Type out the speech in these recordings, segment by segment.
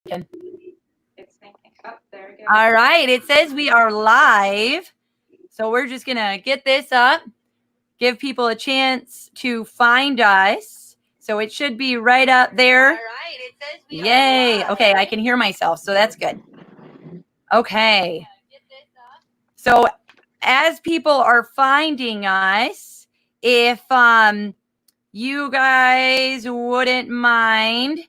It's thinking. Oh, there we go. All right. It says we are live. So we're just going to get this up, give people a chance to find us. So it should be right up there. All right. It says we Yay. are live. Okay. I can hear myself. So that's good. Okay. So as people are finding us, if you guys wouldn't mind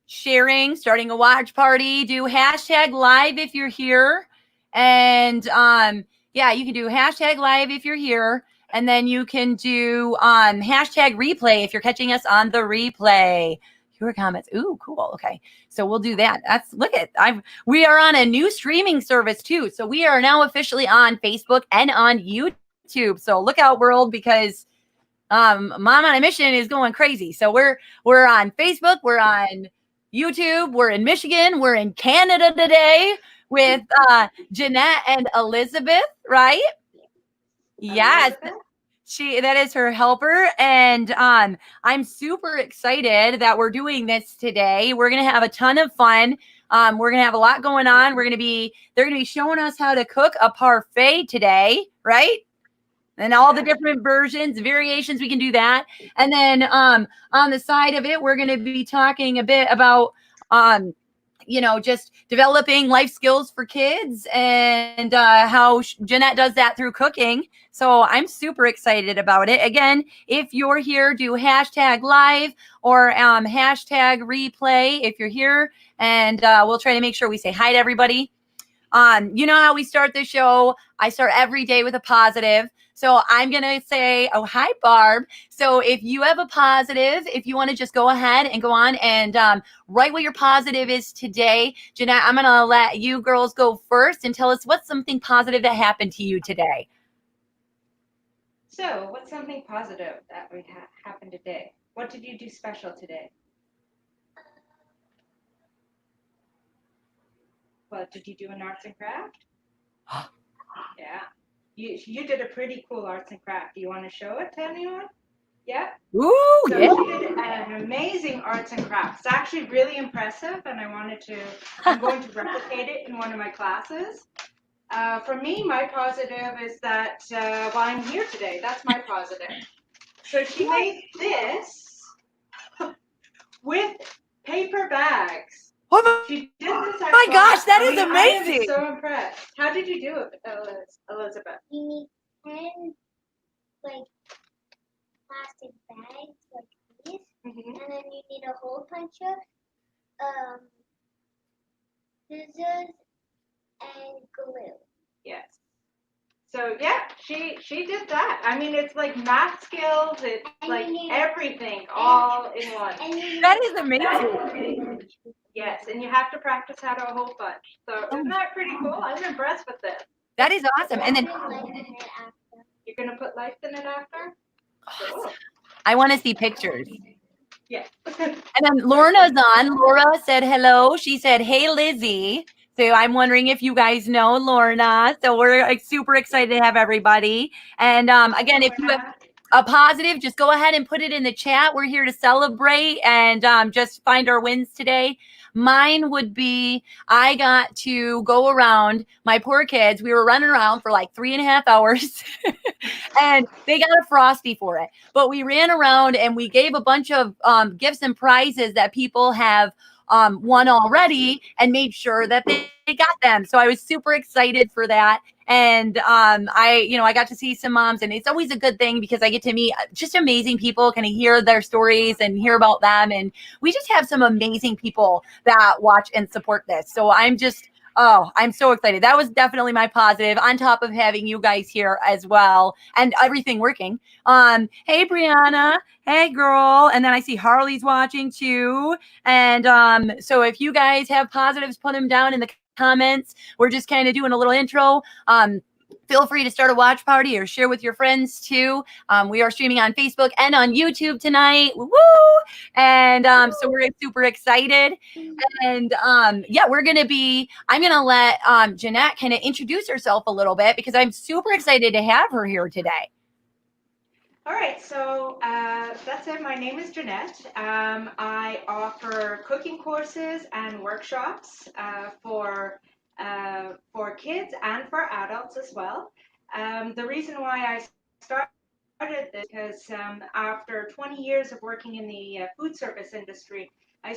sharing, starting a watch party, do hashtag live if you're here. And yeah, you can do hashtag live if you're here. And then you can do hashtag replay if you're catching us on the replay. Your comments. Ooh, cool. Okay. So we'll do that. We are on a new streaming service too. So we are now officially on Facebook and on YouTube. So look out, world, because Mom on a Mission is going crazy. So we're on Facebook, we're on YouTube, we're in Michigan, we're in Canada today with Jeannette and Elizabeth, right? Yes. That is her helper. And I'm super excited that we're doing this today. We're gonna have a ton of fun. We're gonna have a lot going on. They're gonna be showing us how to cook a parfait today, right? And all the different versions, variations, we can do that. And then on the side of it, we're going to be talking a bit about, just developing life skills for kids and how Jeannette does that through cooking. So I'm super excited about it. Again, if you're here, do hashtag live or hashtag replay if you're here. And we'll try to make sure we say hi to everybody. You know how we start the show? I start every day with a positive. So I'm going to say, oh, hi, Barb. So if you have a positive, if you want to just go ahead and go on and write what your positive is today. Jeannette, I'm going to let you girls go first and tell us what's something positive that happened to you today. So what's something positive that would happen today? What did you do special today? Well, did you do an arts and craft? Yeah. You did a pretty cool arts and craft. Do you want to show it to anyone? Yeah? Ooh, so yeah. She did an amazing arts and crafts. It's actually really impressive, and I'm going to replicate it in one of my classes. For me, my positive is that, I'm here today. That's my positive. So she made this with paper bags. She did this at my class. gosh, that is amazing. I am so impressed. How did you do it, Elizabeth? You need 10 plastic bags like these, and then you need a hole puncher, scissors, and glue. Yes. So yeah, she did that. I mean, it's like math skills. It's like everything all in one. That is amazing. Yes, and you have to practice how to hole punch. So isn't that pretty cool? I'm impressed with this. That is awesome. And then you're gonna put lights in it after? Cool. I want to see pictures. Yeah. And then Lorna's on. Laura said hello. She said, hey, Lizzie. So I'm wondering if you guys know Lorna. So we're super excited to have everybody. And again, if you have a positive, just go ahead and put it in the chat. We're here to celebrate and just find our wins today. Mine would be, I got to go around, my poor kids, we were running around for like 3.5 hours and they got a Frosty for it. But we ran around and we gave a bunch of gifts and prizes that people have won already and made sure that they got them. So I was super excited for that. And I got to see some moms, and it's always a good thing because I get to meet just amazing people, kind of hear their stories and hear about them. And we just have some amazing people that watch and support this. So I'm so excited. That was definitely my positive, on top of having you guys here as well and everything working. Hey, Brianna. Hey, girl. And then I see Harley's watching too. And so if you guys have positives, put them down in the comments. We're just kind of doing a little intro. Feel free to start a watch party or share with your friends too. We are streaming on Facebook and on YouTube tonight. Woo! And so we're super excited. And I'm going to let Jeannette kind of introduce herself a little bit because I'm super excited to have her here today. All right, so that's it. My name is Jeannette. I offer cooking courses and workshops for kids and for adults as well. The reason why I started this because after 20 years of working in the food service industry, I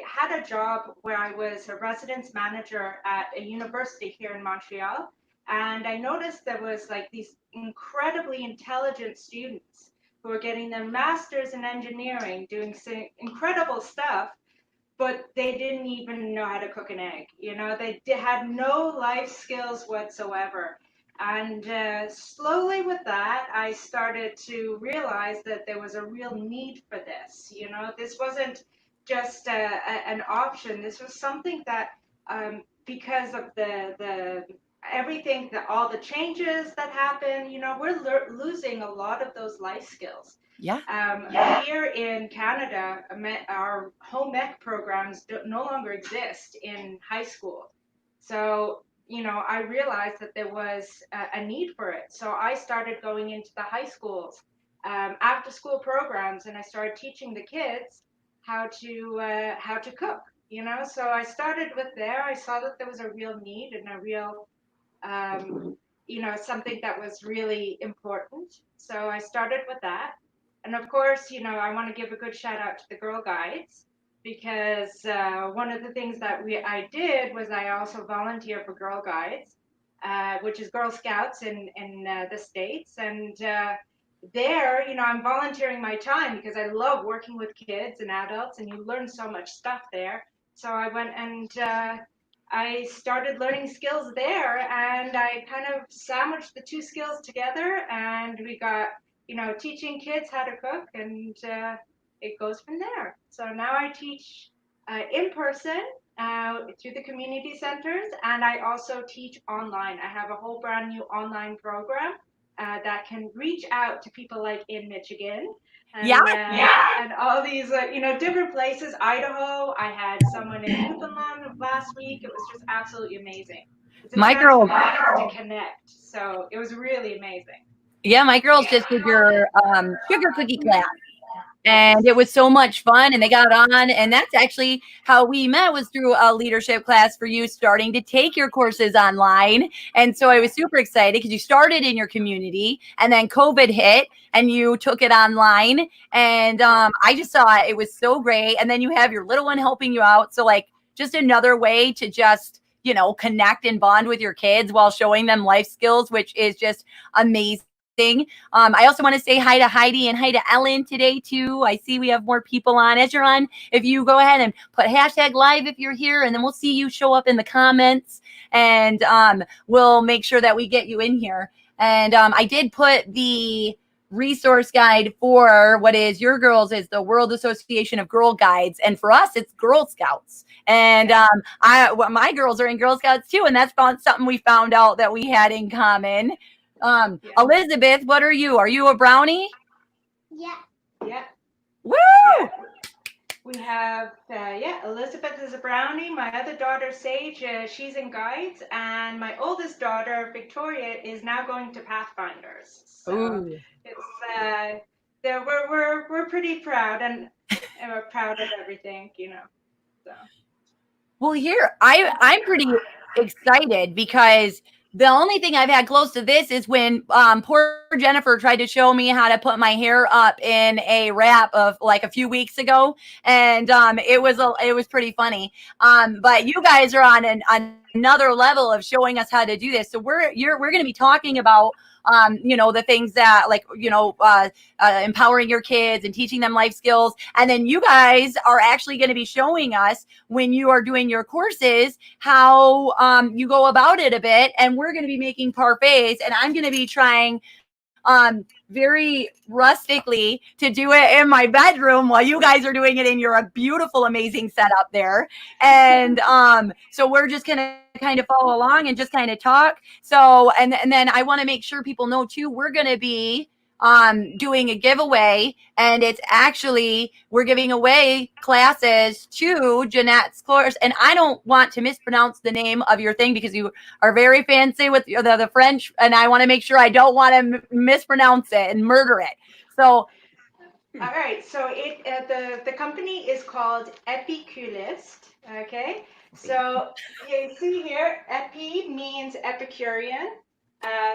had a job where I was a residence manager at a university here in Montreal, and I noticed there was like these incredibly intelligent students who were getting their masters in engineering, doing some incredible stuff, but they didn't even know how to cook an egg. You know, had no life skills whatsoever. And slowly with that, I started to realize that there was a real need for this. You know, this wasn't just an option. This was something that, because of the everything, all the changes that happen, you know, we're losing a lot of those life skills. Yeah. Here in Canada, our home ec programs no longer exist in high school. So, you know, I realized that there was a need for it. So I started going into the high schools, after school programs, and I started teaching the kids how to cook. You know, so I started with there. I saw that there was a real need and a real you know, something that was really important. So I started with that. And of course, you know, I want to give a good shout out to the Girl Guides because one of the things that I did was I also volunteer for Girl Guides, which is Girl Scouts in the States. And there, you know, I'm volunteering my time because I love working with kids and adults, and you learn so much stuff there. So I went and I started learning skills there, and I kind of sandwiched the two skills together, and we got, you know, teaching kids how to cook, and it goes from there. So now I teach in person through the community centers, and I also teach online. I have a whole brand new online program that can reach out to people like in Michigan Yeah. and all these, you know, different places. Idaho, I had someone in Newfoundland last week. It was just absolutely amazing. It's a My chance for girl. kids to connect. So it was really amazing. Yeah, my girls just did your sugar cookie class. And it was so much fun, and they got on, and that's actually how we met, was through a leadership class for you starting to take your courses online. And so I was super excited because you started in your community, and then COVID hit and you took it online, and I just saw it was so great. And then you have your little one helping you out, so like just another way to just, you know, connect and bond with your kids while showing them life skills, which is just amazing. I also want to say hi to Heidi and hi to Ellen today too. I see we have more people on. As you're on, if you go ahead and put hashtag live if you're here, and then we'll see you show up in the comments, and we'll make sure that we get you in here. And I did put the resource guide for what is your girls is the World Association of Girl Guides, and for us it's Girl Scouts. And my girls are in Girl Scouts too, and that's something we found out that we had in common. Elizabeth, what are you? Are you a brownie? Yeah. Yeah. Woo! Yeah. We have, Elizabeth is a brownie. My other daughter, Sage, she's in guides. And my oldest daughter, Victoria, is now going to Pathfinders. So Ooh. it's, we're pretty proud, and we're proud of everything, you know. So. Well, here, I'm pretty excited because the only thing I've had close to this is when poor Jennifer tried to show me how to put my hair up in a wrap of like a few weeks ago, and it was pretty funny. But you guys are on another level of showing us how to do this. So we're going to be talking about you know, the things that, like, you know, empowering your kids and teaching them life skills, and then you guys are actually going to be showing us when you are doing your courses how you go about it a bit, and we're going to be making parfaits, and I'm going to be trying very rustically to do it in my bedroom while you guys are doing it in your beautiful, amazing setup there. And so we're just gonna kind of follow along and just kind of talk. So and then I want to make sure people know too, we're gonna be doing a giveaway, and it's actually, we're giving away classes to Jeannette's course. And I don't want to mispronounce the name of your thing because you are very fancy with the French, and I want to make sure I don't want to mispronounce it and murder it. So all right, so the company is called Epiculiste. Okay, so you see here, epi means Epicurean,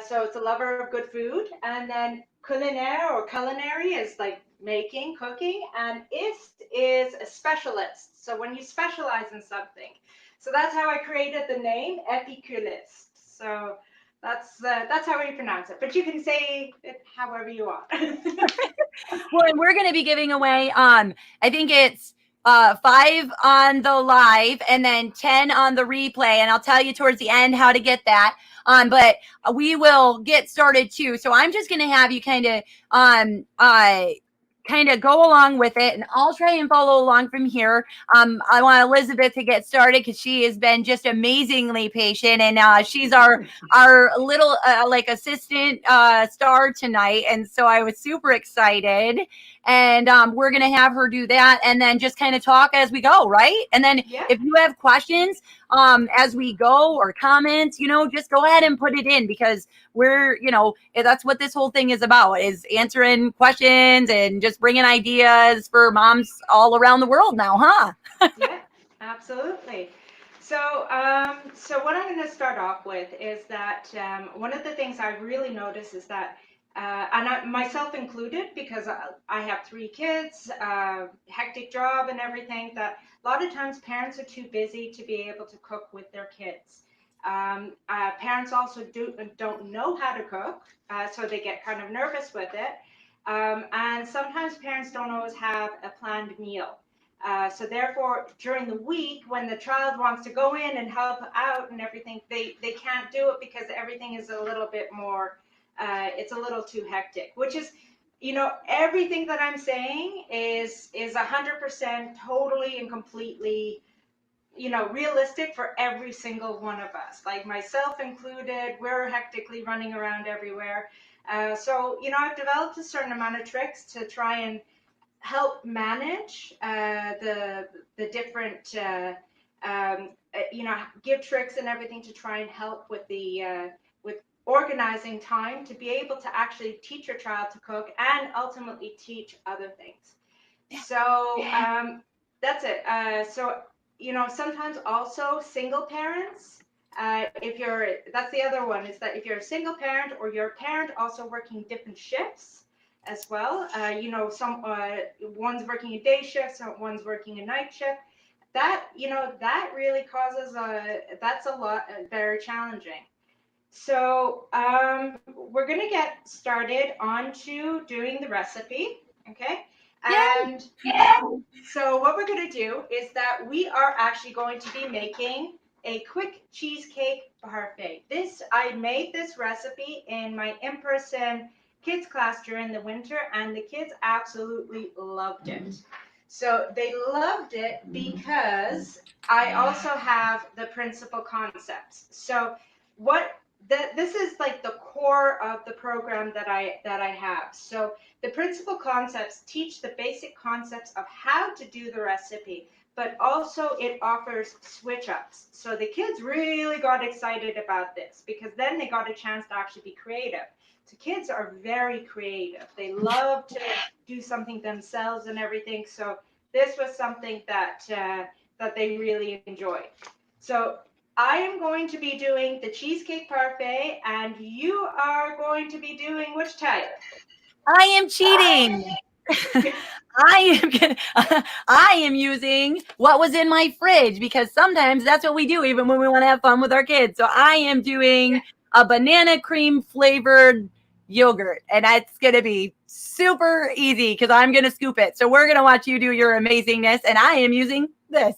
so it's a lover of good food, and then culinaire or culinary is like making, cooking, and ist is a specialist. So when you specialize in something, so that's how I created the name Epiculiste. So that's how we pronounce it, but you can say it however you want. well, and we're going to be giving away, I think it's 5 on the live and then 10 on the replay. And I'll tell you towards the end how to get that. But we will get started too. So I'm just going to have you kind of go along with it, and I'll try and follow along from here. I want Elizabeth to get started because she has been just amazingly patient, and she's our little like assistant star tonight, and so I was super excited. And we're gonna have her do that, and then just kind of talk as we go, right? And then if you have questions as we go or comments, just go ahead and put it in, because we're, that's what this whole thing is about, is answering questions and just bringing ideas for moms all around the world now, huh? Yeah, absolutely. So, so what I'm going to start off with is that one of the things I really notice is that, and myself included, because I have 3 kids, hectic job and everything, that a lot of times parents are too busy to be able to cook with their kids. Parents also don't know how to cook, so they get kind of nervous with it. And sometimes parents don't always have a planned meal. So therefore, during the week, when the child wants to go in and help out and everything, they can't do it because everything is a little bit more, it's a little too hectic, which is, everything that I'm saying is 100% totally and completely, realistic for every single one of us, like myself included. We're hectically running around everywhere. So, I've developed a certain amount of tricks to try and help manage the different give tricks and everything to try and help with the with organizing time to be able to actually teach your child to cook and ultimately teach other things. So that's it. So sometimes also single parents, if you're, that's the other one, is that if you're a single parent or you're a parent also working different shifts as well, some one's working a day shift, so one's working a night shift, that that really causes that's a lot, very challenging. So we're going to get started on to doing the recipe. Okay. And so what we're going to do is that we are actually going to be making a quick cheesecake parfait. I made this recipe in my in-person kids class during the winter, and the kids absolutely loved it. So they loved it because I also have the principal concepts. So this is like the core of the program that I have. So the principal concepts teach the basic concepts of how to do the recipe, but also it offers switch ups. So the kids really got excited about this because then they got a chance to actually be creative. So kids are very creative. They love to do something themselves and everything. So this was something that that they really enjoyed. So I am going to be doing the cheesecake parfait, and you are going to be doing which type? I am cheating. I am using what was in my fridge, because sometimes that's what we do even when we want to have fun with our kids. So I am doing a banana cream flavored yogurt, and that's going to be super easy because I'm going to scoop it. So we're going to watch you do your amazingness, and I am using this.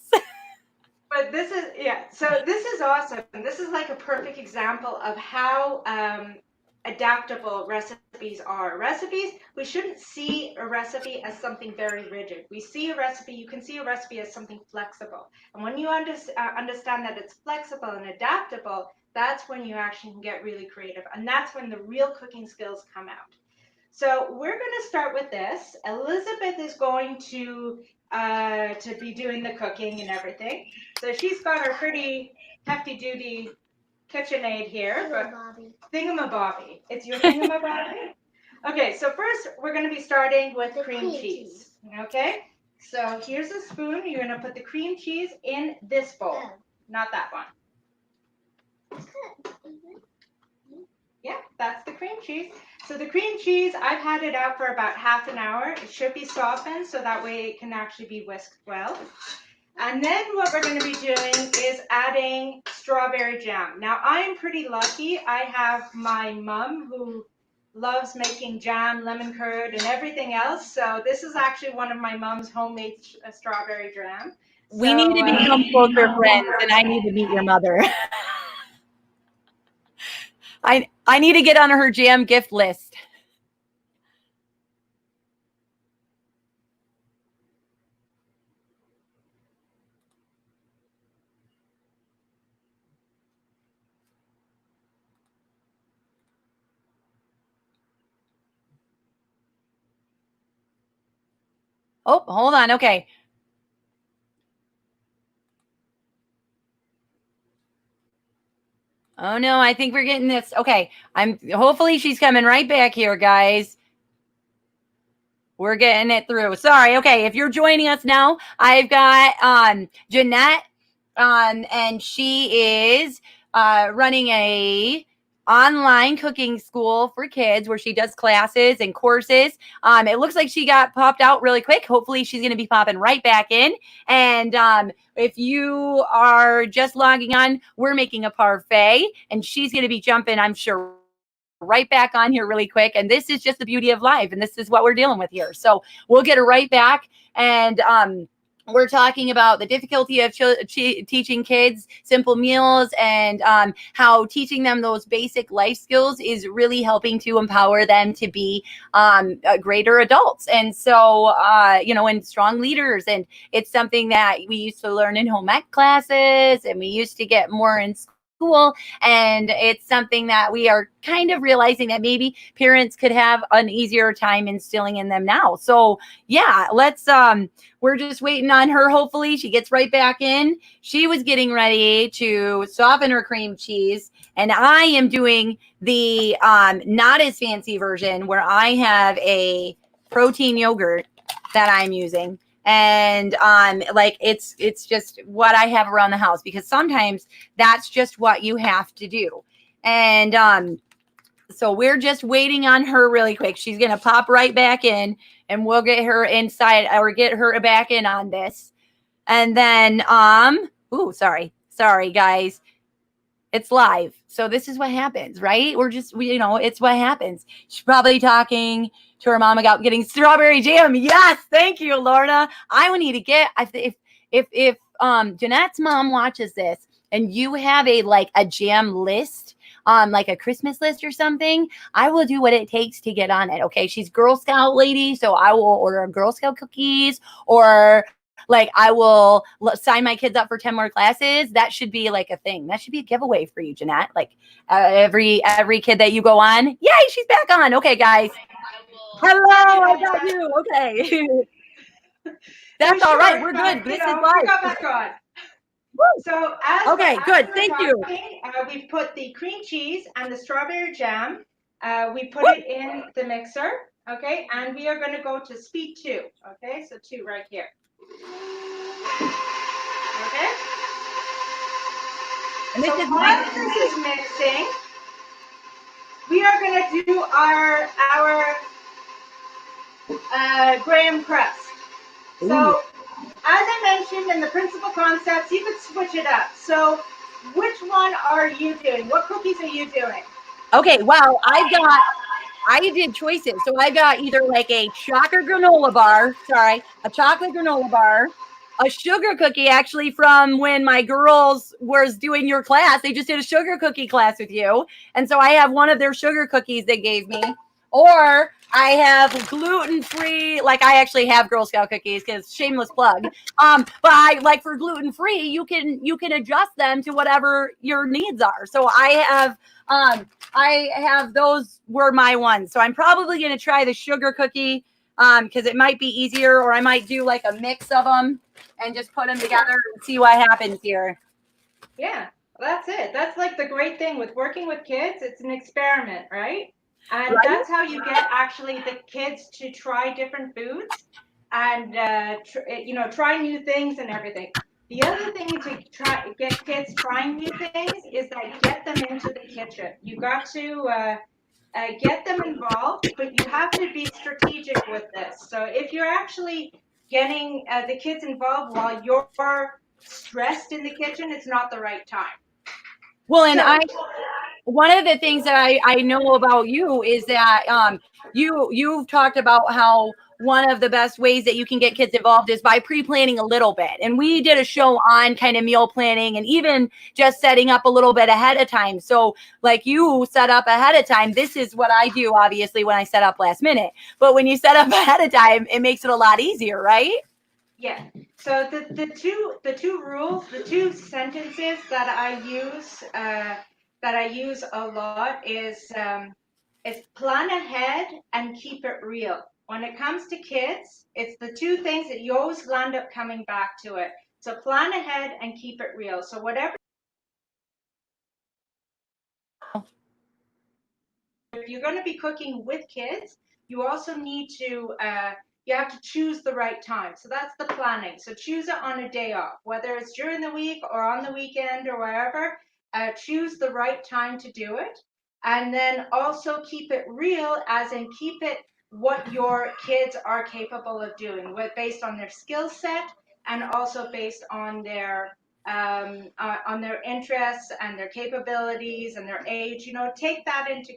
But this is, so this is awesome. This is like a perfect example of how adaptable recipes are. Recipes, we shouldn't see a recipe as something very rigid. You can see a recipe as something flexible. And when you understand that it's flexible and adaptable, that's when you actually can get really creative. And that's when the real cooking skills come out. So we're going to start with this. Elizabeth is going to be doing the cooking and everything. So she's got her pretty hefty duty KitchenAid here, but thingamabobby. It's your thingamabobby? Okay, so first we're going to be starting with cream cheese. Okay, so here's a spoon. You're going to put the cream cheese in this bowl, not that one. Yeah, that's the cream cheese. So the cream cheese, I've had it out for about half an hour. It should be softened so that way it can actually be whisked well. And then what we're going to be doing is adding strawberry jam. Now, I'm pretty lucky. I have my mom who loves making jam, lemon curd, and everything else. So this is actually one of my mom's homemade strawberry jam. We need to become closer friends, and I need to meet your mother. I need to get on her jam gift list. Oh, hold on. Okay. Oh no, I think we're getting this. Okay. Hopefully she's coming right back here, guys. We're getting it through. Sorry. Okay. If you're joining us now, I've got Jeannette, and she is running a online cooking school for kids where she does classes and courses. It looks like she got popped out really quick. Hopefully she's going to be popping right back in. And if you are just logging on, we're making a parfait, and she's going to be jumping, I'm sure, right back on here really quick. And this is just the beauty of life, and this is what we're dealing with here. So we'll get her right back. And we're talking about the difficulty of teaching kids simple meals, and how teaching them those basic life skills is really helping to empower them to be greater adults. And so, and strong leaders. And it's something that we used to learn in home ec classes, and we used to get more in school. And it's something that we are kind of realizing that maybe parents could have an easier time instilling in them now. So yeah, we're just waiting on her. Hopefully she gets right back in. She was getting ready to soften her cream cheese, and I am doing the not as fancy version where I have a protein yogurt that I'm using. And it's just what I have around the house, because sometimes that's just what you have to do. And so we're just waiting on her really quick. She's going to pop right back in, and we'll get her inside, or get her back in on this. And then, sorry guys. It's live. So this is what happens, right? It's what happens. She's probably talking to her mom about getting strawberry jam. Yes. Thank you, Lorna. I would need to get, if Jeanette's mom watches this and you have a jam list, like a Christmas list or something, I will do what it takes to get on it. Okay. She's Girl Scout lady. So I will order Girl Scout cookies, or I will sign my kids up for 10 more classes. That should be a thing. That should be a giveaway for you, Jeannette. Every kid that you go on. Yay, she's back on. Okay, guys. Hello, I got you. Okay. That's all right. We're good. This is live. Got back on. So good. Thank you. We've put the cream cheese and the strawberry jam. We put it in the mixer. Okay, and we are going to go to speed 2. Okay, so 2 right here. Okay. And this so is while this is mixing, we are going to do our graham crust. So, as I mentioned in the principal concepts, you could switch it up. So, which one are you doing? What cookies are you doing? Okay, well, I did choices. So I got either a chocolate granola bar, a sugar cookie, actually from when my girls was doing your class. They just did a sugar cookie class with you. And so I have one of their sugar cookies they gave me. Or I have gluten-free, like I actually have Girl Scout cookies because shameless plug. But I like for gluten-free, you can adjust them to whatever your needs are. So I have those were my ones. So I'm probably going to try the sugar cookie because it might be easier, or I might do like a mix of them and just put them together and see what happens here. Yeah, that's it. That's like the great thing with working with kids. It's an experiment, right? And Right? that's how you get actually the kids to try different foods and try new things and everything. The other thing to try get kids trying new things is that get them into the kitchen. You got to get them involved, but you have to be strategic with this. So if you're actually getting the kids involved while you're stressed in the kitchen, it's not the right time. Well, and So, one of the things that I know about you is that you've talked about how one of the best ways that you can get kids involved is by pre-planning a little bit. And we did a show on kind of meal planning and even just setting up a little bit ahead of time. So like you set up ahead of time, this is what I do obviously when I set up last minute. But when you set up ahead of time, it makes it a lot easier, right? yeah. So the two rules, the two sentences that I use a lot is plan ahead and keep it real. When it comes to kids, it's the two things that you always land up coming back to it. So plan ahead and keep it real. So whatever, if you're going to be cooking with kids, you also need to you have to choose the right time. So that's the planning. So choose it on a day off, whether it's during the week or on the weekend or wherever. Choose the right time to do it, and then also keep it real, as in keep it what your kids are capable of doing, based on their skill set and also based on their interests and their capabilities and their age. Take that into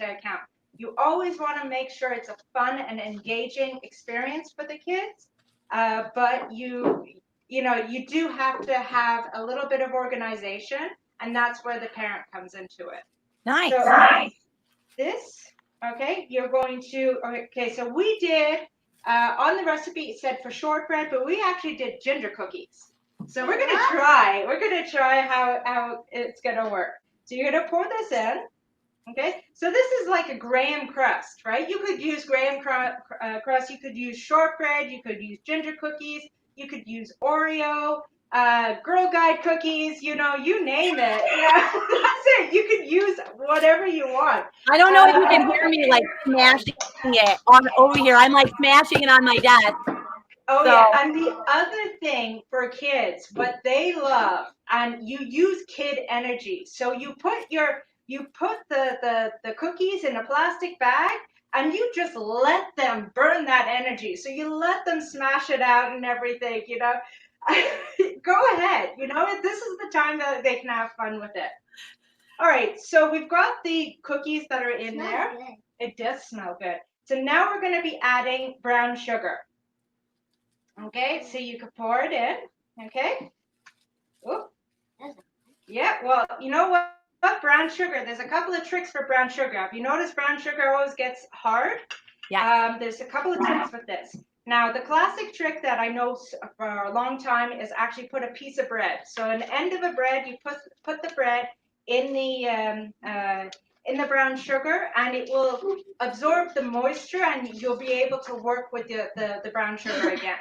account. You always want to make sure it's a fun and engaging experience for the kids, but you do have to have a little bit of organization, and that's where the parent comes into it. Nice. So this, okay, you're going to, okay, so we did, on the recipe it said for shortbread, but we actually did ginger cookies. So we're going to try how it's going to work. So you're going to pour this in. Okay, so this is like a graham crust, right? You could use graham crust, you could use shortbread, you could use ginger cookies, you could use Oreo, Girl Guide cookies, you name it. Yeah, that's it. You could use whatever you want. I don't know if you can hear me like smashing it on over here. I'm like smashing it on my desk. Oh So. yeah, and the other thing for kids, what they love, and you use kid energy. So you put the cookies in a plastic bag, and you just let them burn that energy. So you let them smash it out and everything. Go ahead. This is the time that they can have fun with it. All right, so we've got the cookies that are in there. Good. It does smell good. So now we're going to be adding brown sugar. Okay, so you could pour it in. Okay. Oop. Yeah, well, you know what? Brown sugar. There's a couple of tricks for brown sugar. Have you noticed brown sugar always gets hard? Yeah. There's a couple of tricks with this. Now, the classic trick that I know for a long time is actually put a piece of bread. So, an end of a bread, you put the bread in the brown sugar, and it will absorb the moisture, and you'll be able to work with the brown sugar again.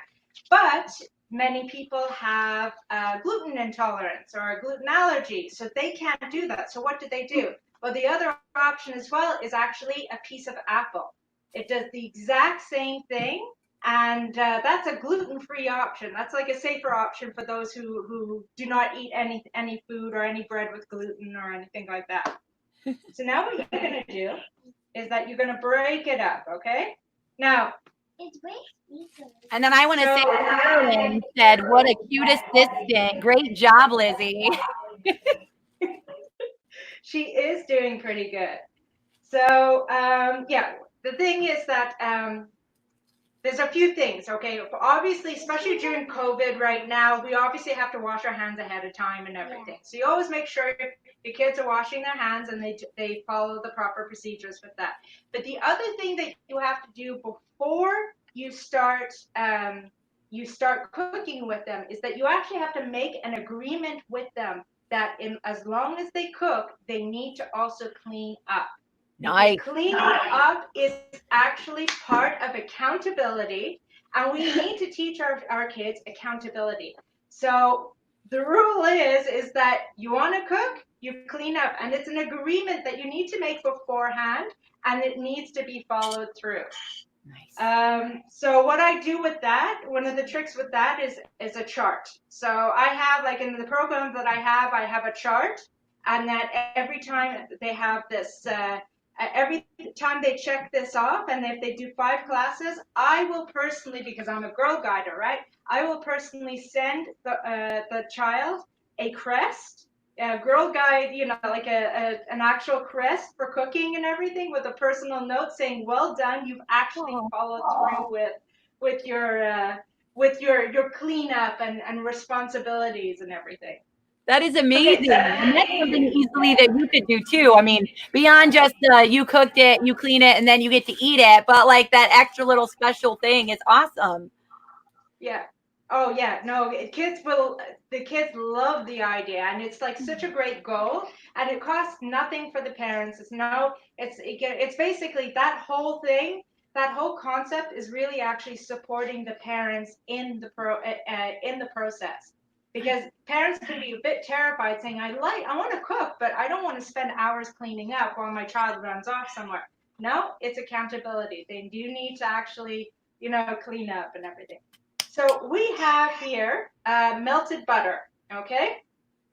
But many people have gluten intolerance or a gluten allergy, so they can't do that. So what do? Well, the other option as well is actually a piece of apple. It does the exact same thing, and that's a gluten-free option. That's like a safer option for those who do not eat any food or any bread with gluten or anything like that. So now what you're going to do is that you're going to break it up, okay? Now, and then I want to say Carolyn said, what a cute assistant. Great job, Lizzie. She is doing pretty good. So, yeah, the thing is that There's a few things, okay? Obviously, especially during COVID right now, we obviously have to wash our hands ahead of time and everything. So you always make sure your kids are washing their hands and they follow the proper procedures with that. But the other thing that you have to do before you start cooking with them is that you actually have to make an agreement with them that as long as they cook, they need to also clean up. Because Nice. cleaning up is actually part of accountability, and we need to teach our kids accountability. So the rule is that you want to cook, you clean up, and it's an agreement that you need to make beforehand, and it needs to be followed through. Nice. So what I do with that, one of the tricks with that is a chart. So I have, like in the program that I have a chart, and that every time they have this, every time they check this off, and if they do 5 classes, I will personally, because I'm a girl guider, right? I will personally send the child a crest, a girl guide, like an actual crest for cooking and everything, with a personal note saying, "Well done, you've actually followed through with your cleanup and responsibilities and everything." That is Okay. amazing. And that's something easily that you could do too. I mean, beyond just you cooked it, you clean it, and then you get to eat it, but like that extra little special thing is awesome. Yeah. Oh yeah. No, the kids love the idea, and it's like such a great goal, and it costs nothing for the parents. It's basically that whole thing, that whole concept is really actually supporting the parents in the process. Because parents can be a bit terrified saying, I want to cook, but I don't want to spend hours cleaning up while my child runs off somewhere. No, it's accountability. They do need to actually, clean up and everything. So we have here melted butter, okay?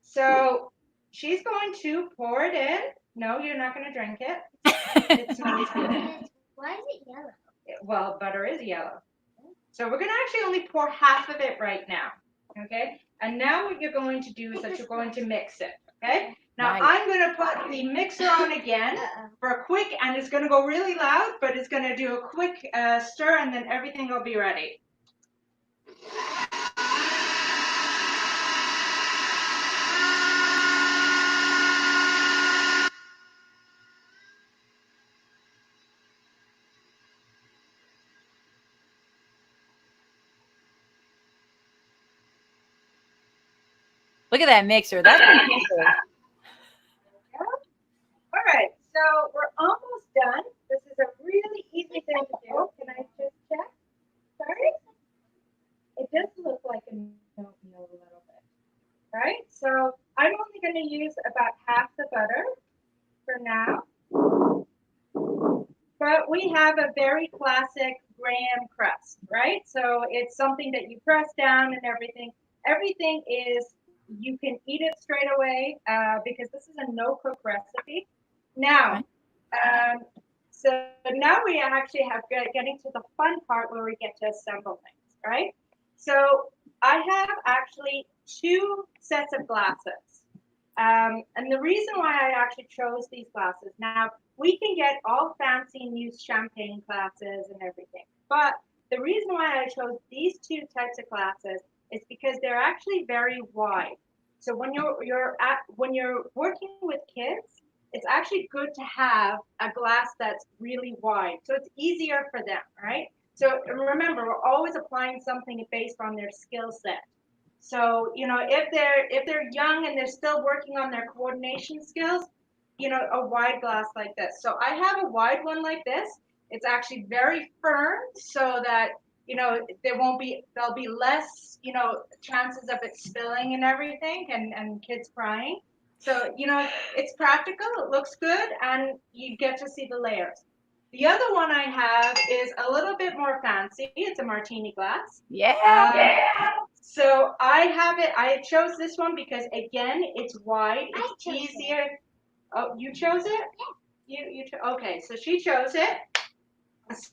So she's going to pour it in. No, you're not going to drink it. It's melted. Why is it yellow? Well, butter is yellow. So we're going to actually only pour half of it right now, okay? And now what you're going to do is that you're going to mix it, okay? Now Nice. I'm going to put the mixer on again for a quick, and it's going to go really loud, but it's going to do a quick stir, and then everything will be ready. Look at that mixer. That's impressive. All right, so we're almost done. This is a really easy thing to do. Can I just check? Sorry? It does look like a oatmeal a little bit, right? So I'm only going to use about half the butter for now. But we have a very classic graham crust, right? So it's something that you press down and everything. Everything is, you can eat it straight away because this is a no-cook recipe. Now, so now we actually have getting to the fun part where we get to assemble things, right? So I have actually 2 sets of glasses. And the reason why I actually chose these glasses, now we can get all fancy and use champagne glasses and everything, but the reason why I chose these 2 types of glasses is because they're actually very wide. So when you're working with kids, it's actually good to have a glass that's really wide, so it's easier for them, right? So remember, we're always applying something based on their skill set. So, if they're young and they're still working on their coordination skills, a wide glass like this. So I have a wide one like this. It's actually very firm so that, there'll be less, chances of it spilling and everything and kids crying. So, it's practical, it looks good, and you get to see the layers. The other one I have is a little bit more fancy. It's a martini glass. Yeah. So I chose this one because, again, it's wide. It's easier. Oh, you chose it? Okay, so she chose it.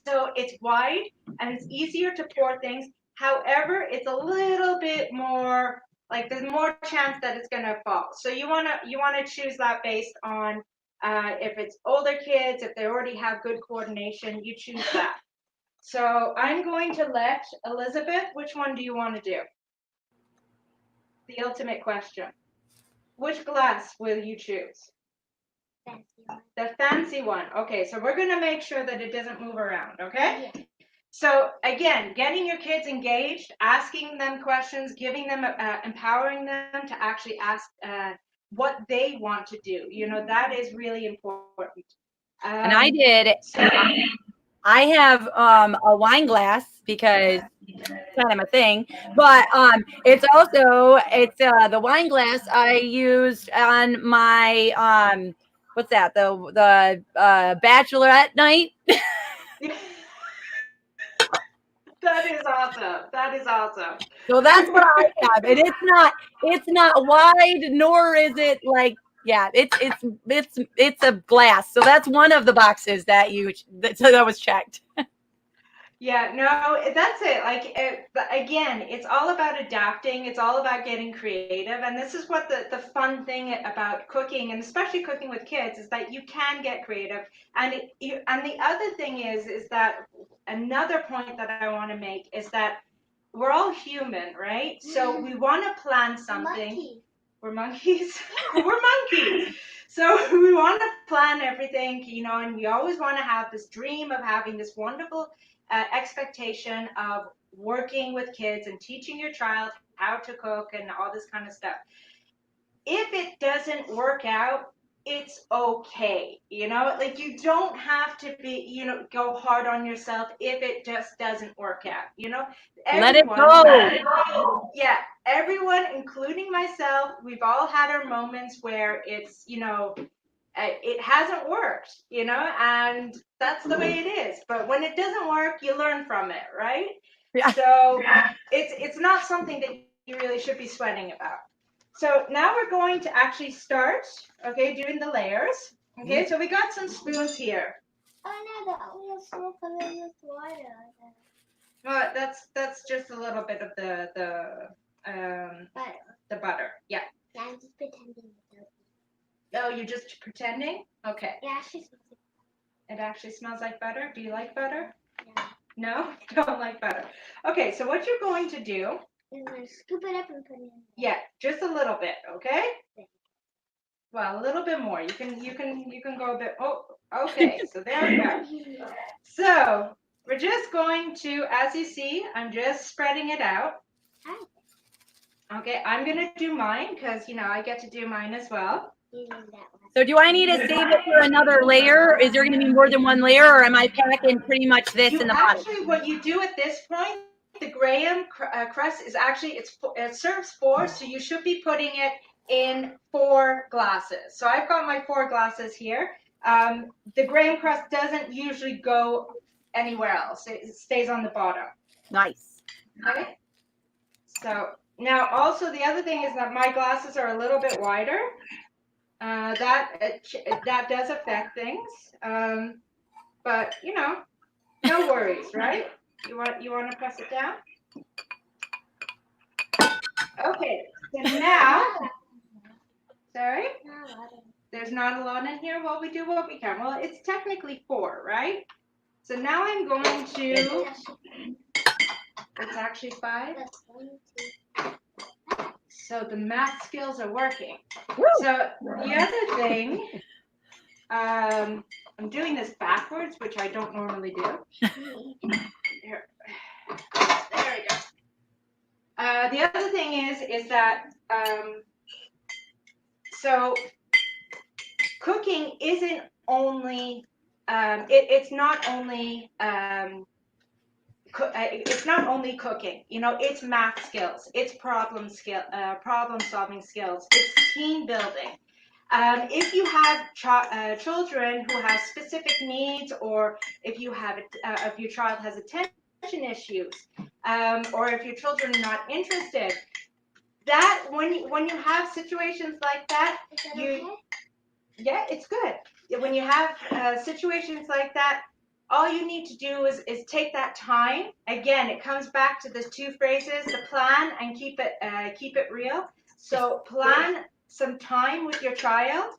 So it's wide and it's easier to pour things. However, it's a little bit more, like there's more chance that it's gonna fall. So you wanna choose that based on if it's older kids, if they already have good coordination, you choose that. So I'm going to let Elizabeth, which one do you want to do? The ultimate question. Which glass will you choose? Fancy one. The fancy one. Okay, so we're going to make sure that it doesn't move around, okay? Yeah. So again, getting your kids engaged, asking them questions, giving them, empowering them to actually ask what they want to do. You know, that is really important. And I did. I have a wine glass because it's kind of a thing, but it's the wine glass I used on my what's that, the bachelorette night. That is awesome. That is awesome. So that's what I have, and it's not wide, nor is it like, yeah, it's a glass. So that's one of the boxes that was checked. Yeah, no, that's it. Like, again, it's all about adapting. It's all about getting creative. And this is what the fun thing about cooking, and especially cooking with kids, is that you can get creative. And and the other thing is that another point that I want to make is that we're all human, right? So we want to plan something. Monkey. We're monkeys. We're monkeys. So we want to plan everything, you know, and we always want to have this dream of having this wonderful expectation of working with kids and teaching your child how to cook and all this kind of stuff. If it doesn't work out, it's okay. You know, like you don't have to be, you know, go hard on yourself if it just doesn't work out. You know, Let it go. Yeah, everyone, including myself, we've all had our moments where it's, you know, it hasn't worked, you know, and that's the way it is. But when it doesn't work, you learn from it, right? Yeah. So it's not something that you really should be sweating about. So now we're going to actually start, okay, doing the layers. Okay, so we got some spoons here. Oh no, the oil's so full of water. Well, that's just a little bit of the butter. Yeah. Yeah, I'm just pretending. Oh, you're just pretending? Okay. Yeah, she's. It actually smells like butter. Do you like butter? Yeah. No? Don't like butter. Okay, so what you're going to do. I'm gonna scoop it up and put it in. Yeah, just a little bit, okay? Well, a little bit more. You can go a bit. Oh, okay. So there we go. So we're just going to, as you see, I'm just spreading it out. Okay, I'm gonna do mine because you know I get to do mine as well. So do I need to save it for another layer? Is there going to be more than one layer, or am I packing pretty much this in the bottom? Actually, what you do at this point, the graham crust is actually it serves 4, so you should be putting it in 4 glasses. So I've got my 4 glasses here. The graham crust doesn't usually go anywhere else. It stays on the bottom. Nice. Okay. So now also the other thing is that my glasses are a little bit wider. That does affect things, but you know, no worries, right? You want to press it down? Okay, so now, sorry, there's not a lot in here. Well, we do what we can. Well, it's technically 4, right? So now I'm going to. It's actually 5. So the math skills are working. Woo! So the other thing, I'm doing this backwards, which I don't normally do. There we go. The other thing is that so cooking isn't only it's not only it's not only cooking, you know, it's math skills, it's problem solving skills, it's team building. If you have children who have specific needs, or if you have if your child has attention issues, or if your children are not interested, that when you have situations like that, yeah, it's good. When you have situations like that, all you need to do is take that time. Again, it comes back to the 2 phrases: the plan and keep it real. So plan some time with your child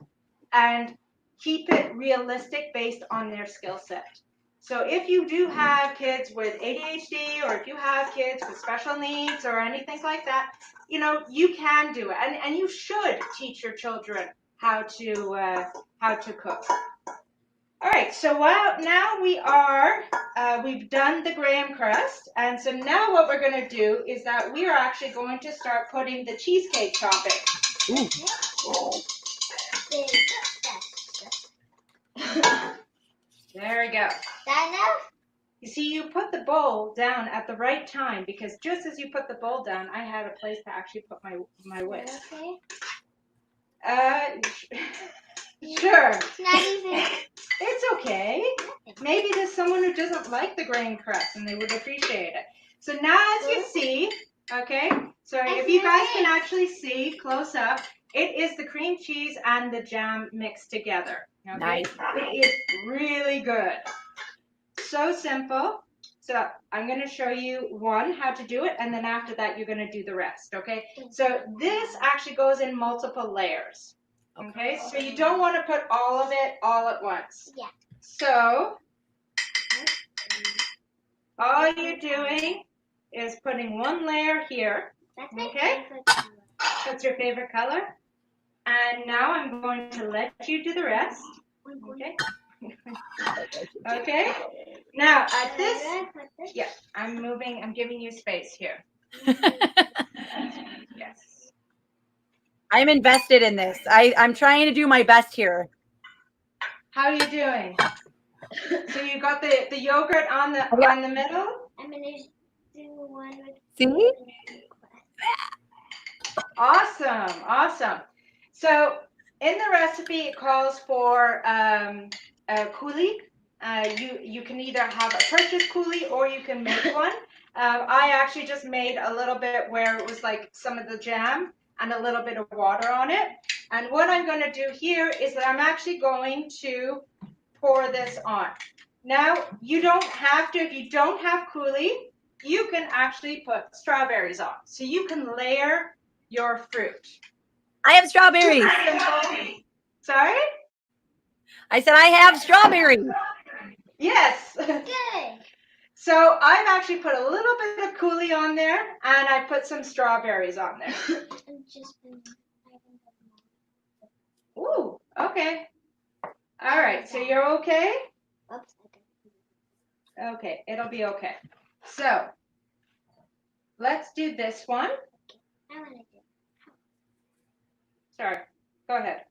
and keep it realistic based on their skill set. So if you do have kids with ADHD, or if you have kids with special needs or anything like that, you know, you can do it, and you should teach your children how to cook. All right, so now we've done the graham crust, and so now what we're going to do is that we are actually going to start putting the cheesecake topping. There we go. That enough? You see, you put the bowl down at the right time, because just as you put the bowl down, I had a place to actually put my whisk. Okay. Sure. It's not even. It's okay. Maybe there's someone who doesn't like the graham crust and they would appreciate it. So now as you see, okay, so if you guys can actually see close up, it is the cream cheese and the jam mixed together. Okay? Nice. It is really good. So simple. So I'm going to show you how to do it, and then after that you're going to do the rest, okay? So this actually goes in multiple layers. Okay, so you don't want to put all of it all at once. Yeah. So all you're doing is putting one layer here. That's my Okay. favorite color. That's your favorite color. And now I'm going to let you do the rest. Okay. Okay. Now at this, yeah, I'm giving you space here. Yes. I'm invested in this. I'm trying to do my best here. How are you doing? So you got the yogurt on the middle? I'm gonna do one with. See? Awesome, awesome. So in the recipe, it calls for a coulis. You can either have a purchased coulis or you can make one. I actually just made a little bit where it was like some of the jam and a little bit of water on it. And what I'm going to do here is that I'm actually going to pour this on. Now, you don't have to, if you don't have coulis, you can actually put strawberries on. So you can layer your fruit. I have strawberries. Sorry? I said I have strawberries. Yes. Good. So I've actually put a little bit of coulis on there, and I put some strawberries on there. I'm just. Ooh, okay. All right, so you're okay? Okay, it'll be okay. So let's do this one. I want to do. Sorry, go ahead.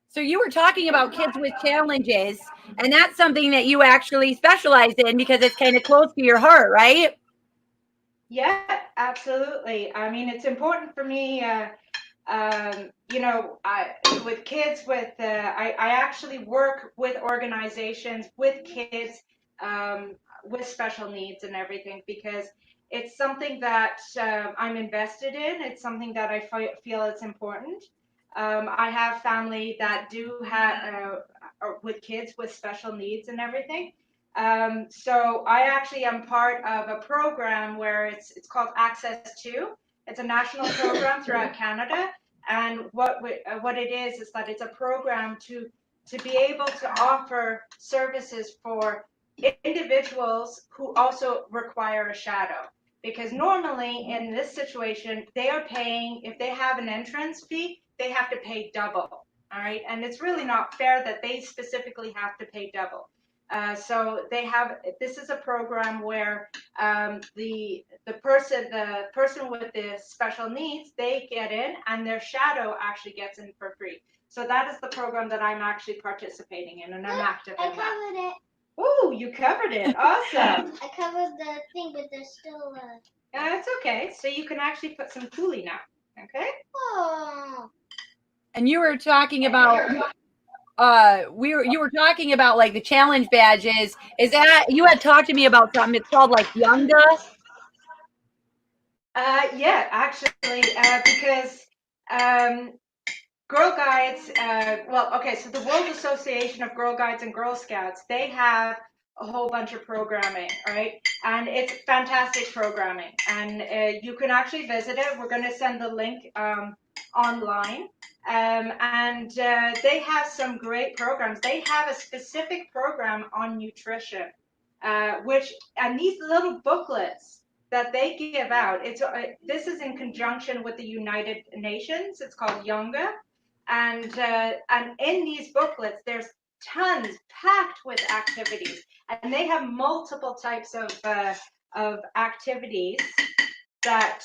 So you were talking about kids with challenges, and that's something that you actually specialize in because it's kind of close to your heart, right? Yeah, absolutely. I mean, it's important for me, you know, with kids with, I actually work with organizations, with kids with special needs and everything, because it's something that I'm invested in. It's something that I feel it's important. I have family that do have with kids with special needs and everything. So I actually am part of a program where it's called Access To. It's a national program throughout Canada, and what it is that it's a program to be able to offer services for individuals who also require a shadow. Because normally in this situation, they are paying, if they have an entrance fee, they have to pay double. All right, and it's really not fair that they specifically have to pay double. So they have. This is a program where the person with the special needs, they get in, and their shadow actually gets in for free. So that is the program that I'm actually participating in, and I'm active in that. I covered it. Ooh, you covered it. Awesome. I covered the thing, but there's still a. It's okay. So you can actually put some coulis now. Okay. Oh. And you were talking about you were talking about like the challenge badges. Is that you had talked to me about something? It's called like Younga. Yeah, actually, because Girl Guides, well, okay, so the World Association of Girl Guides and Girl Scouts, they have a whole bunch of programming, all right? And it's fantastic programming. And you can actually visit it. We're going to send the link online. And they have some great programs. They have a specific program on nutrition, and these little booklets that they give out, this is in conjunction with the United Nations. It's called Younga. And in these booklets, there's tons packed with activities. And they have multiple types of activities that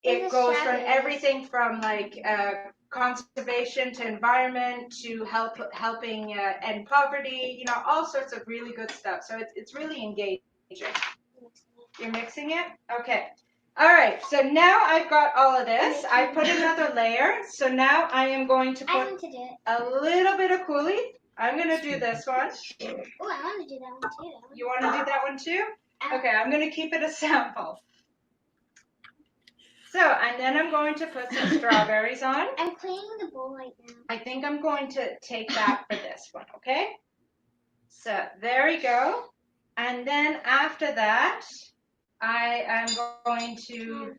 it goes from everything from like conservation to environment to helping end poverty, you know, all sorts of really good stuff. So it's really engaging. You're mixing it? Okay. All right. So now I've got all of this. I put another layer. So now I am going to put a little bit of coulis. I'm going to do this one. Oh, I want to do that one too. You want to do that one too? Okay. I'm going to keep it a sample. So, and then I'm going to put some strawberries on. I'm cleaning the bowl right now. I think I'm going to take that for this one, okay? So, there we go. And then after that, I am going to,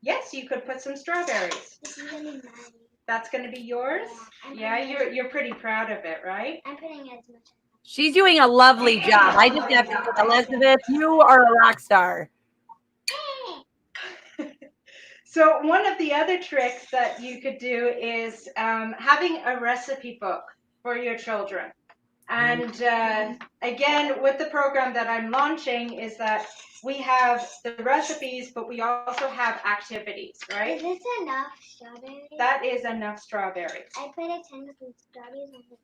yes, you could put some strawberries. This is going to be mine. That's going to be yours? Yeah, you're pretty proud of it, right? I'm putting as much as She's doing a lovely job. I just have to say, Elizabeth, you are a rock star. So one of the other tricks that you could do is having a recipe book for your children. And again, with the program that I'm launching is that we have the recipes, but we also have activities, right? Is this enough strawberries? That is enough strawberries. I put a ton of strawberries on the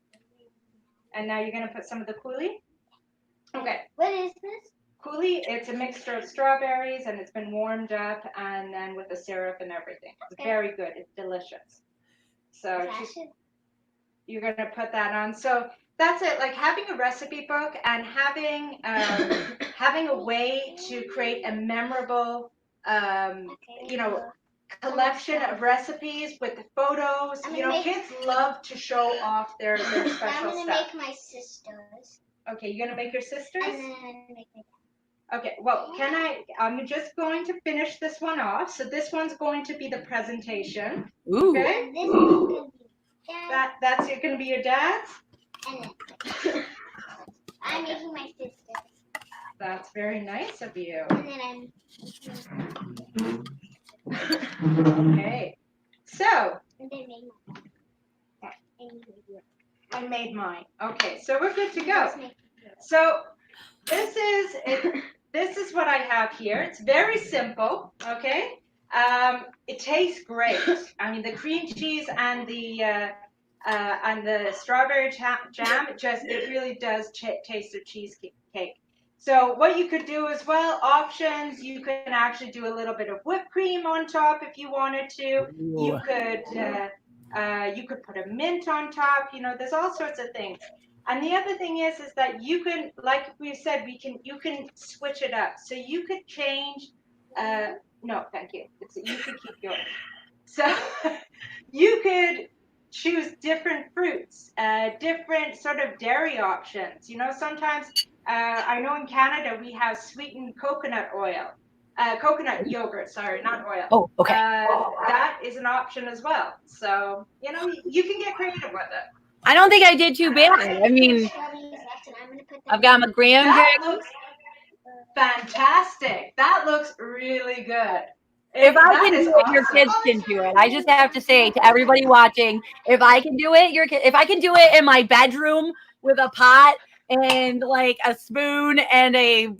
And now you're going to put some of the coulis? Okay. What is this? Coulis, it's a mixture of strawberries, and it's been warmed up, and then with the syrup and everything. It's very good. It's delicious. So you're going to put that on. So that's it. Like having a recipe book and having having a way to create a memorable, you know, collection of recipes with the photos. You know, kids love to show off their special stuff. I'm going to make my sisters. Okay, you're going to make your sisters? And then I'm going to make my dad. Okay, well, I'm just going to finish this one off. So this one's going to be the presentation. Ooh. Okay? And this is going to be dad. That's going to be your dad's? And then I'm making my sisters. That's very nice of you. And then Okay. So. And they made mine. I made mine. Okay, so we're good to go. So this is what I have here. It's very simple, okay? It tastes great. I mean, the cream cheese and the strawberry jam, it really does taste of cheesecake. So what you could do as well, options, you can actually do a little bit of whipped cream on top if you wanted to. You could put a mint on top. You know, there's all sorts of things. And the other thing is that you can, like we said, you can switch it up. So you could change. No, thank you. You could keep yours. So you could choose different fruits, different sort of dairy options. You know, sometimes I know in Canada we have sweetened coconut oil. Coconut yogurt, sorry, not oil. Oh, okay. That is an option as well. So, you know, you can get creative with it. I don't think I did too bad. I mean, I've got my graham That crackers. looks fantastic. That looks really good. If I That can is do it, your awesome. kids can do it. I just have to say to everybody watching, if I can do it, if I can do it in my bedroom with a pot and like a spoon and a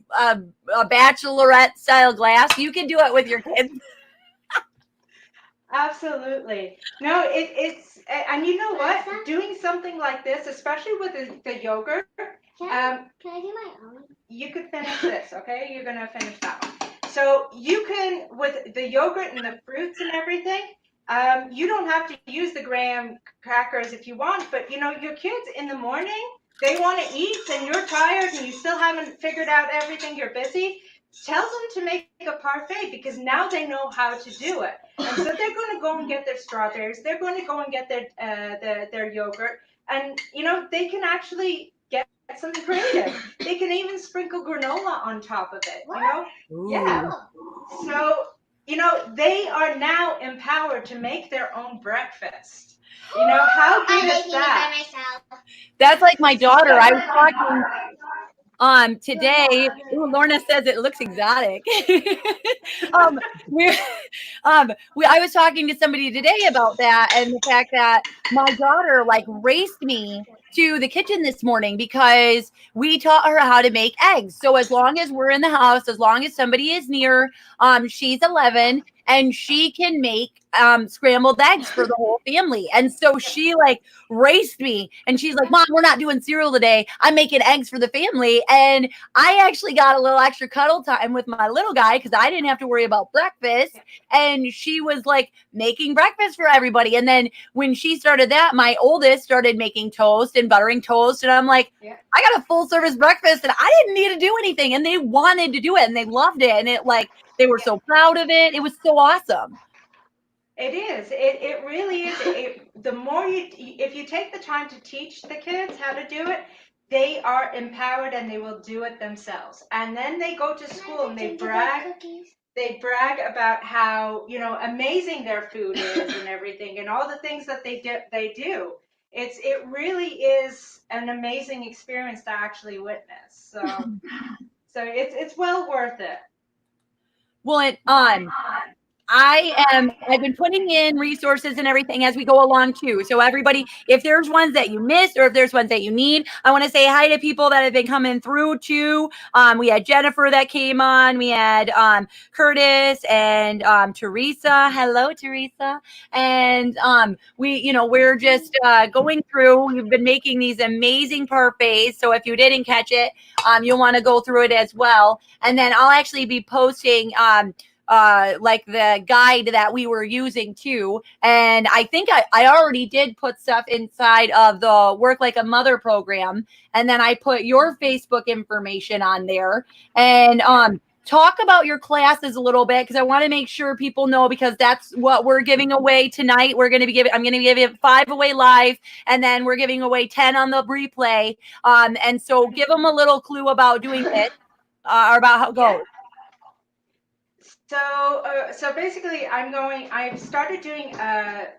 bachelorette style glass, you can do it with your kids. Absolutely. No, it's, and you know what? Doing something like this, especially with the yogurt, Can I do my own? you could finish this, okay? You're going to finish that one. So you can, with the yogurt and the fruits and everything, you don't have to use the graham crackers if you want, but you know, your kids in the morning, they want to eat and you're tired and you still haven't figured out everything, you're busy. Tell them to make a parfait because now they know how to do it. And so they're going to go and get their strawberries. They're going to go and get their yogurt. And, you know, they can actually get something creative. They can even sprinkle granola on top of it, you know? Ooh. Yeah. So, you know, they are now empowered to make their own breakfast. You know, how good I'm is making that? it by myself. That's like my daughter. I was talking today. Ooh, Lorna says it looks exotic. um we I was talking to somebody today about that, and the fact that my daughter like raced me to the kitchen this morning because we taught her how to make eggs. So as long as we're in the house, as long as somebody is near, she's 11 and she can make scrambled eggs for the whole family. And so she like raced me and she's like, Mom, we're not doing cereal today. I'm making eggs for the family. And I actually got a little extra cuddle time with my little guy because I didn't have to worry about breakfast. And she was like making breakfast for everybody. And then when she started that, my oldest started making toast and buttering toast. And I'm like, Yeah. I got a full service breakfast and I didn't need to do anything. And they wanted to do it and they loved it. And it like, they were so proud of it. It was so awesome. It is. It really is. The more if you take the time to teach the kids how to do it, they are empowered and they will do it themselves. And then they go to school and they brag. They brag about how, you know, amazing their food is and everything, and all the things that they do. It really is an amazing experience to actually witness. So it's well worth it. Well, I've been putting in resources and everything as we go along too. So everybody, if there's ones that you missed or if there's ones that you need, I want to say hi to people that have been coming through too. We had Jennifer that came on. We had Curtis and Teresa. Hello, Teresa. And we're just going through. We've been making these amazing parfaits. So if you didn't catch it, you'll want to go through it as well. And then I'll actually be posting like the guide that we were using too. And I think I already did put stuff inside of the Work Like a Mother program. And then I put your Facebook information on there. And talk about your classes a little bit because I want to make sure people know, because that's what we're giving away tonight. I'm going to be giving 5 away live, and then we're giving away 10 on the replay. And so give them a little clue about doing it or about how it goes. So basically, I've started doing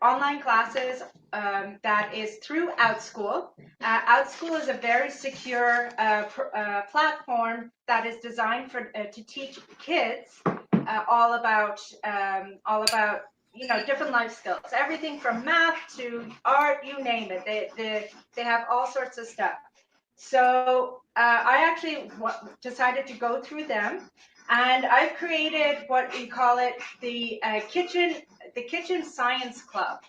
online classes that is through OutSchool. OutSchool is a very secure platform that is designed to teach kids all about different life skills, everything from math to art, you name it. They have all sorts of stuff. So I actually decided to go through them, and I've created what we call it the kitchen science club.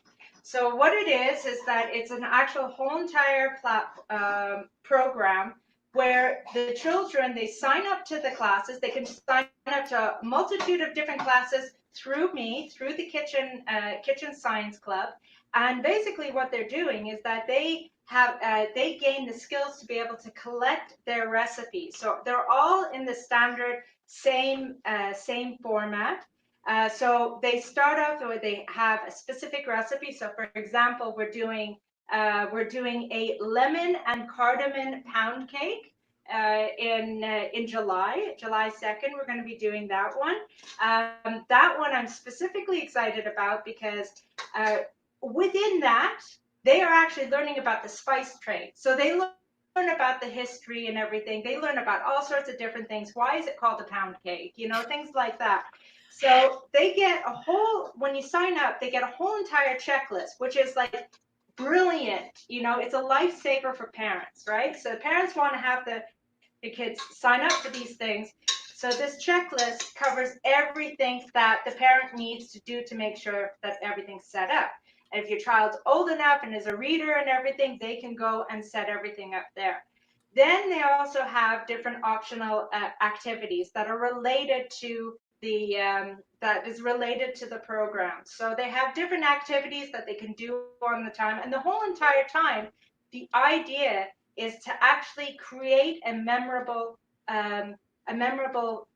So what it is that it's an actual whole entire program where the children, they sign up to the classes. They can sign up to a multitude of different classes through me, through the kitchen science club. And basically what they're doing is that they gain the skills to be able to collect their recipes. So they're all in the standard same format. So they start off where they have a specific recipe. So for example, we're doing a lemon and cardamom pound cake in July 2nd. We're going to be doing that one. That one I'm specifically excited about because within that, they are actually learning about the spice trade. So they learn about the history and everything. They learn about all sorts of different things. Why is it called a pound cake? You know, things like that. So they get when you sign up, they get a whole entire checklist, which is like brilliant. You know, it's a lifesaver for parents, right? So parents want to have the kids sign up for these things. So this checklist covers everything that the parent needs to do to make sure that everything's set up. And if your child's old enough and is a reader and everything, they can go and set everything up there. Then they also have different optional activities that are related to the program. So they have different activities that they can do on the time, and the whole entire time, the idea is to actually create a memorable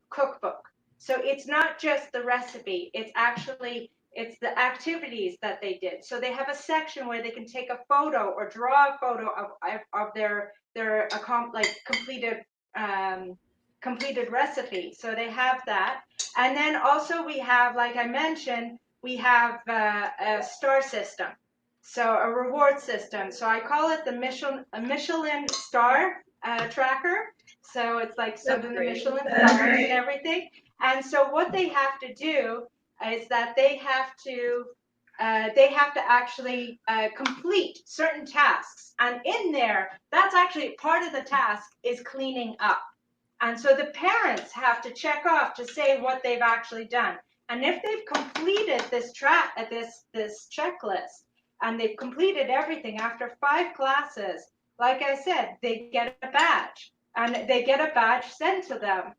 cookbook. So it's not just the recipe; it's the activities that they did. So they have a section where they can take a photo or draw a photo of their completed completed recipe. So they have that. And then also we have, like I mentioned, we have a star system. So a reward system. So I call it the Michelin star tracker. So it's like some of the Michelin stars and everything. And so what they have to do is that they have to actually complete certain tasks. And in there, that's actually part of the task is cleaning up. And so the parents have to check off to say what they've actually done. And if they've completed this checklist and they've completed everything after 5 classes, like I said, they get a badge. And they get a badge sent to them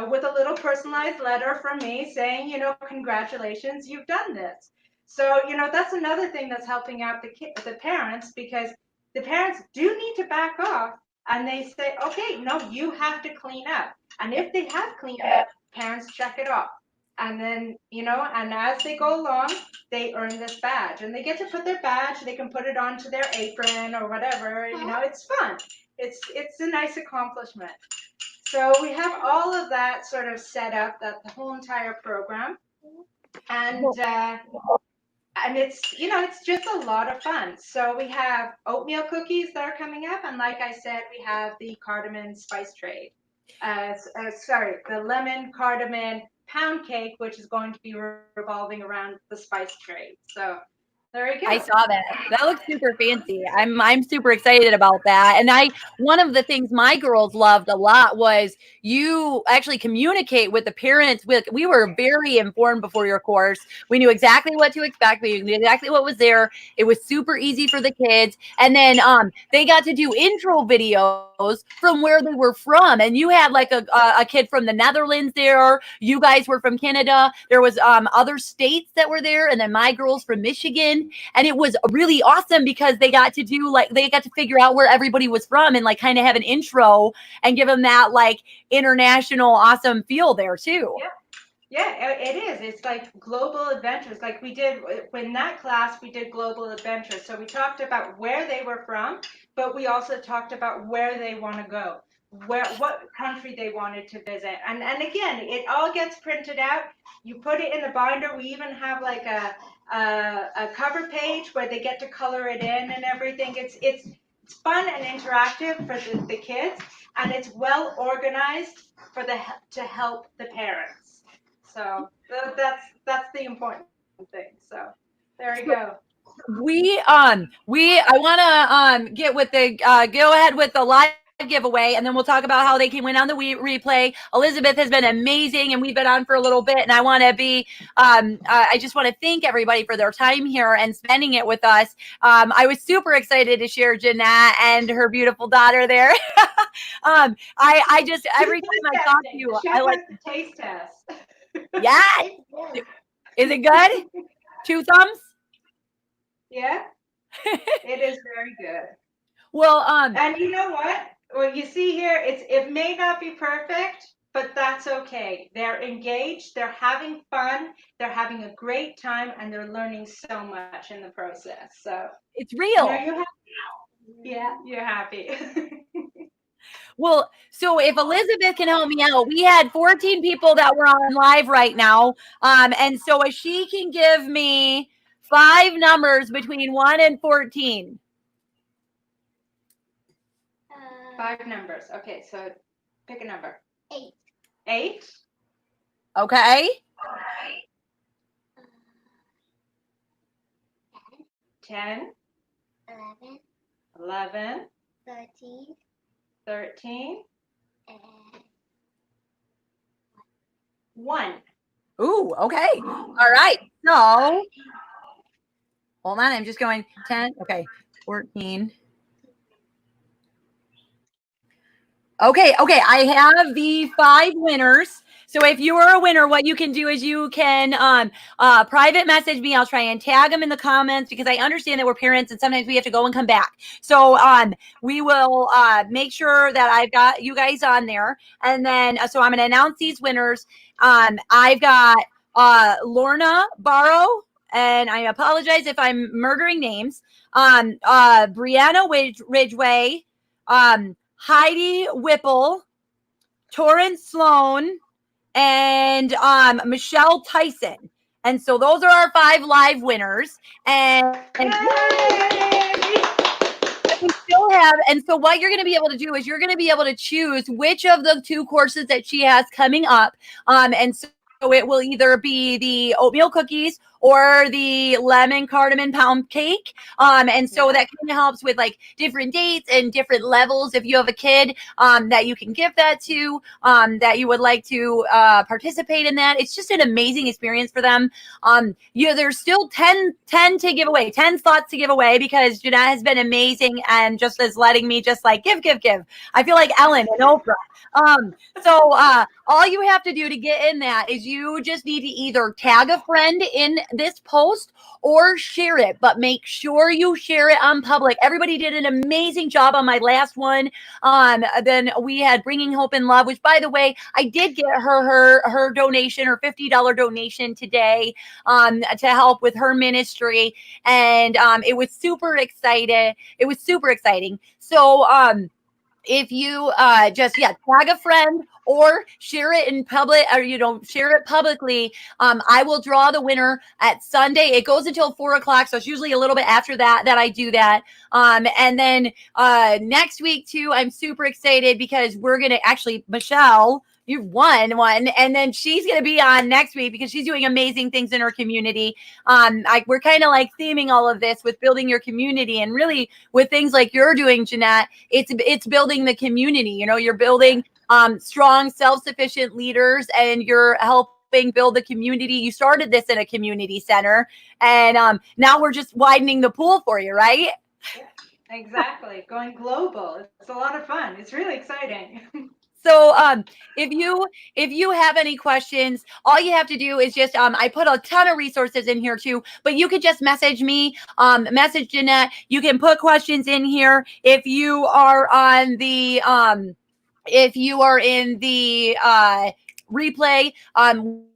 with a little personalized letter from me saying, congratulations, you've done this. So, that's another thing that's helping out the parents, because the parents do need to back off and they say, okay, no, you have to clean up. And if they have cleaned up, parents check it off. And then, and as they go along, they earn this badge and they get to put their badge, they can put it onto their apron or whatever, it's fun. It's a nice accomplishment. So we have all of that sort of set up, that the whole entire program. And it's just a lot of fun. So we have oatmeal cookies that are coming up. And like I said, we have the cardamom spice trade. The lemon cardamom pound cake, which is going to be revolving around the spice trade. So there you go. I saw that. That looks super fancy. I'm super excited about that. And one of the things my girls loved a lot was you actually communicate with the parents. We were very informed before your course. We knew exactly what to expect. We knew exactly what was there. It was super easy for the kids. And then they got to do intro videos from where they were from. And you had like a kid from the Netherlands there. You guys were from Canada. There was other states that were there. And then my girls from Michigan. And it was really awesome because they got to figure out where everybody was from and like kind of have an intro and give them that like international awesome feel there too. Yeah, it is. It's like global adventures. Like we did in that class, we did global adventures. So we talked about where they were from, but we also talked about where they want to go, what country they wanted to visit. And again, it all gets printed out. You put it in the binder. We even have like a cover page where they get to color it in and everything. It's fun and interactive for the kids, and it's well organized to help the parents. So that's the important thing. So there you go. I want to get with the go ahead with the live giveaway, and then we'll talk about how they can win on the replay. Elizabeth has been amazing, and we've been on for a little bit, and I want to be I just want to thank everybody for their time here and spending it with us. I was super excited to share Jeannette and her beautiful daughter there. I just every time I talk to you, I like the taste test. Yeah. Is it good? 2 thumbs? Yeah. It is very good. Well, and you know what? Well, you see here, it may not be perfect, but that's okay. They're engaged, they're having fun, they're having a great time, and they're learning so much in the process. So it's real. Are you happy? Yeah, you're happy. Well, so if Elizabeth can help me out, we had 14 people that were on live right now. And so if she can give me 5 numbers between 1 and 14. 5 numbers. Okay, so pick a number. 8. 8. Okay. 10. 11. 11. 13. 13. And 1. Ooh, okay. All right. So hold on. I'm just going 10. Okay. 14. Okay. I have the 5 winners. So if you are a winner, what you can do is you can private message me. I'll try and tag them in the comments because I understand that we're parents and sometimes we have to go and come back. So we will make sure that I've got you guys on there. And then, so I'm going to announce these winners. I've got Lorna Barrow, and I apologize if I'm murdering names. Brianna Ridgway, Heidi Whipple, Torrance Sloan, and Michelle Tyson. And so those are our 5 live winners. And we still have, and so what you're going to be able to do is you're going to be able to choose which of the 2 courses that she has coming up. And so it will either be the oatmeal cookies or the lemon cardamom pound cake. And so that kind of helps with like different dates and different levels. If you have a kid that you can give that to, that you would like to participate in that, it's just an amazing experience for them. There's still 10 to give away, 10 slots to give away, because Jeannette has been amazing and just is letting me just like give. I feel like Ellen and Oprah. So all you have to do to get in that is you just need to either tag a friend in this post or share it, but make sure you share it on public. Everybody did an amazing job on my last one. Then we had Bringing Hope and Love, which, by the way, I did get her donation, her $50 donation today, to help with her ministry. And it was super excited. It was super exciting. So if you just tag a friend or share it in public, or share it publicly, I will draw the winner at Sunday. It goes until 4:00, so it's usually a little bit after that I do that. And then next week too, I'm super excited because we're gonna actually, Michelle, you've won one, and then she's going to be on next week because she's doing amazing things in her community. We're kind of like theming all of this with building your community, and really with things like you're doing, Jeannette, it's building the community. You're building strong, self-sufficient leaders, and you're helping build the community. You started this in a community center, and now we're just widening the pool for you, right? Yeah, exactly. Going global. It's a lot of fun. It's really exciting. So if you have any questions, all you have to do is just I put a ton of resources in here too, but you could just message me, message Jeannette. You can put questions in here. If you are on the in the replay,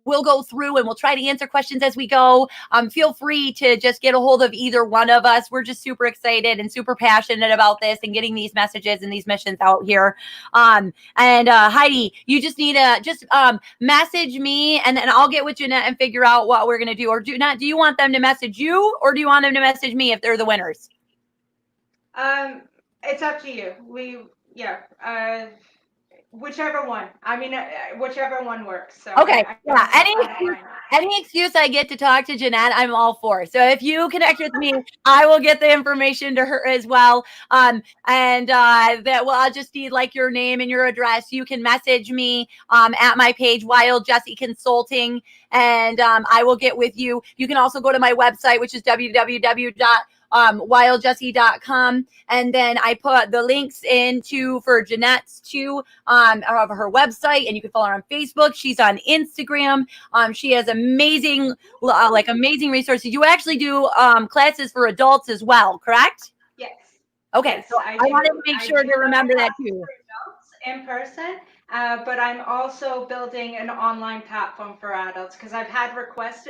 we'll go through and we'll try to answer questions as we go. Feel free to just get a hold of either one of us. We're just super excited and super passionate about this and getting these messages and these missions out here. And Heidi, you just need to message me, and then I'll get with Jeannette and figure out what we're going to do. Or do you want them to message you, or do you want them to message me if they're the winners? It's up to you. Whichever one. I mean, whichever one works. So okay. Any excuse I get to talk to Jeannette, I'm all for. So if you connect with me, I will get the information to her as well. I'll just need like your name and your address. You can message me at my page, Wild Jessie Consulting, and I will get with you. You can also go to my website, which is www.wildjessie.com, and then I put the links for Jeannette's too, of her website, and you can follow her on Facebook. She's on Instagram. She has amazing resources. You actually do classes for adults as well, correct? Yes. Okay, yes, so I wanted to make sure to remember that too. Adults in person, but I'm also building an online platform for adults, because I've had requests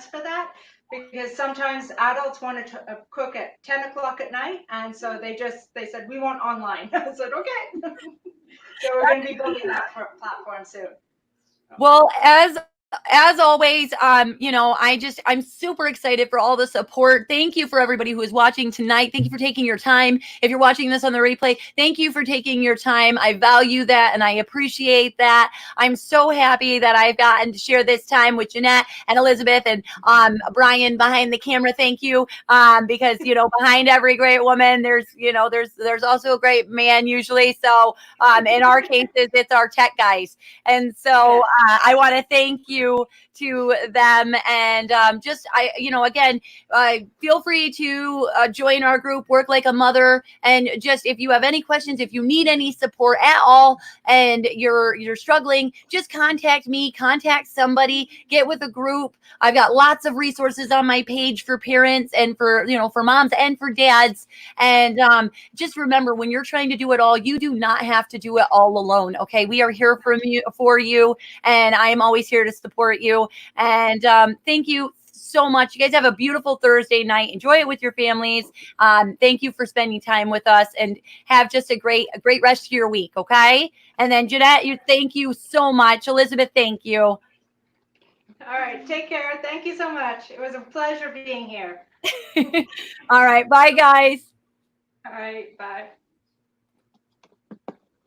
for that, because sometimes adults want to cook at 10 o'clock at night, and so they said, we want online. I said, okay. So we're going to be building that platform soon. Well, as always, I'm super excited for all the support. Thank you for everybody who is watching tonight. Thank you for taking your time. If you're watching this on the replay, thank you for taking your time. I value that and I appreciate that. I'm so happy that I've gotten to share this time with Jeannette and Elizabeth and Brian behind the camera. Thank you. Because, behind every great woman, there's also a great man usually. So in our cases, it's our tech guys. And so I want to thank you to them, and again, feel free to join our group, Work Like a Mother, and just if you have any questions, if you need any support at all and you're struggling, just contact me, contact somebody, get with a group. I've got lots of resources on my page for parents and for moms and for dads. And just remember, when you're trying to do it all, you do not have to do it all alone. Okay, we are here for you, and I am always here to support support you. And thank you so much. You guys have a beautiful Thursday night. Enjoy it with your families. Thank you for spending time with us, and have just a great rest of your week. Okay. And then Jeannette, thank you so much. Elizabeth, thank you. All right. Take care. Thank you so much. It was a pleasure being here. All right. Bye, guys. All right. Bye.